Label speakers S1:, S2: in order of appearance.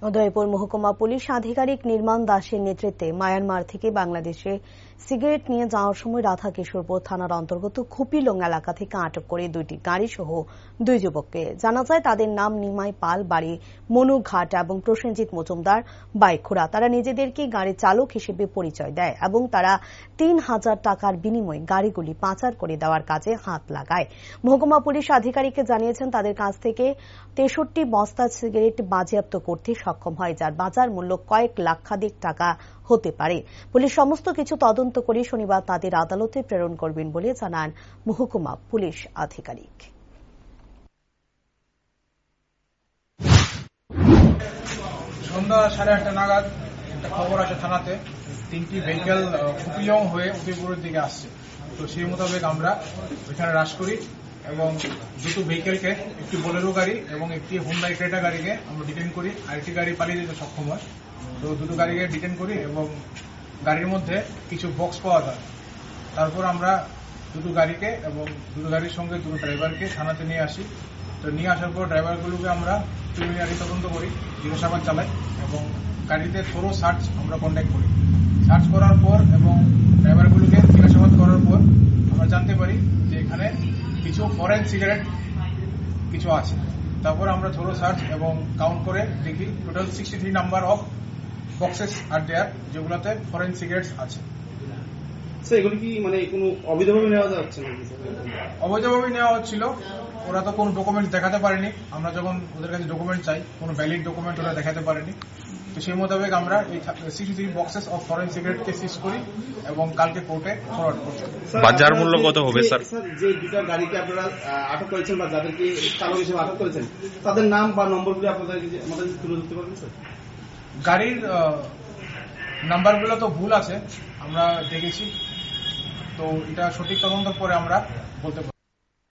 S1: উদয়পুর মহকুমা পুলিশ আধিকারিক নির্মাণ দাসের নেতৃত্বে মায়ানমার থেকে বাংলাদেশে সিগারেট নিয়ে যাওয়ার সময় রাধাকিশোরপুর থানার অন্তর্গত খুপিলং এলাকা থেকে আটক করে দুইটি গাড়ি সহ দুই যুবককে। জানা যায় তাদের নাম নিমাই পাল, বাড়ি মনুঘাট, এবং প্রসেনজিৎ মজুমদার, বাইখুড়া। তারা নিজেদেরকে গাড়ি চালক হিসেবে পরিচয় দেয় এবং তারা ৩,০০০ টাকার বিনিময়ে গাড়িগুলি পাচার করে দেওয়ার কাজে হাত লাগায়। মহকুমা পুলিশ আধিকারিককে জানিয়েছেন তাদের কাছ থেকে ৬৩ বস্তা সিগারেট বাজেয়াপ্ত করতে সক্ষম হয়, যার বাজার মূল্য কয়েক লাখাধিক টাকা হতে পারে। পুলিশ সমস্ত কিছু তদন্ত করে শনিবার তাদের আদালতে প্রেরণ করবেন বলে জানান মহকুমা পুলিশ আধিকারিক।
S2: সন্ধ্যা 8:30 নাগাদ একটা খবর আসে থানাতে, 3টি ভেহিকেল খুপিলং হয়ে উদয়পুরের দিকে আসছে। তো সেই মোতাবেক আমরা ওইখানে রাশ করি এবং দুটো ভেহিকেলকে, একটি বোলেরো গাড়ি এবং একটি হুন্ডাই ক্রেটা গাড়িকে আমরা ডিটেন করি। আরেকটি গাড়ি পালিয়ে যেতে সক্ষম হয়। তো দুটো গাড়িকে ডিটেন করি এবং গাড়ির মধ্যে কিছু বক্স পাওয়া যায়। তারপর আমরা দুটো গাড়িকে এবং দুটো গাড়ির সঙ্গে দুটো ড্রাইভারকে থানাতে নিয়ে আসি। তো নিয়ে আসার পর ড্রাইভারগুলোকে আমরা প্রিলিমিনারি তদন্ত করি, জিজ্ঞাসাবাদ চালাই এবং গাড়িতে থরো সার্চ আমরা কন্ডাক্ট করি। সার্চ করার পর এবং ড্রাইভারগুলোকে জিজ্ঞাসাবাদ করার পর আমরা জানতে পারি যে এখানে কিছু ফরেন সিগারেট কিছু আছে। তারপর আমরা থরো সার্চ এবং কাউন্ট করে দেখি টোটাল 63 নাম্বার অফ বক্সেস আর দেয়ার, যেগুলোতে ফরেন সিগারেটস আছে।
S3: এগুলো কি মানে কোনো অবৈধভাবে নেওয়া যাচ্ছে না?
S2: অবৈধভাবে নেওয়া হচ্ছিল। ওরা তো কোনো ডকুমেন্ট দেখাতে পারেনি। আমরা যখন ওদের কাছে ডকুমেন্ট চাই, কোনো ভ্যালিড ডকুমেন্ট ওরা দেখাতে পারেনি। তো সেই মোতাবেক আমরা এই 63 বক্সেস অফ ফরেন সিগারেটকে সিজ করি এবং কালকে কোর্টে ফরওয়ার্ড করছি।
S4: বাজার মূল্য কত হবে স্যার?
S3: যে দুটা গাড়িকে আপনারা আটক করেছেন বা যাদেরকে চালক হিসেবে আটক করেছেন, তাদের নাম বা নম্বরগুলো আপনাদের আমাদের তুলে ধরতে পারবেন স্যার?
S2: গাড়ির নাম্বারগুলো তো ভুল আছে, আমরা দেখেছি। তো এটা সঠিক তদন্তের পরে আমরা বলতে পারি।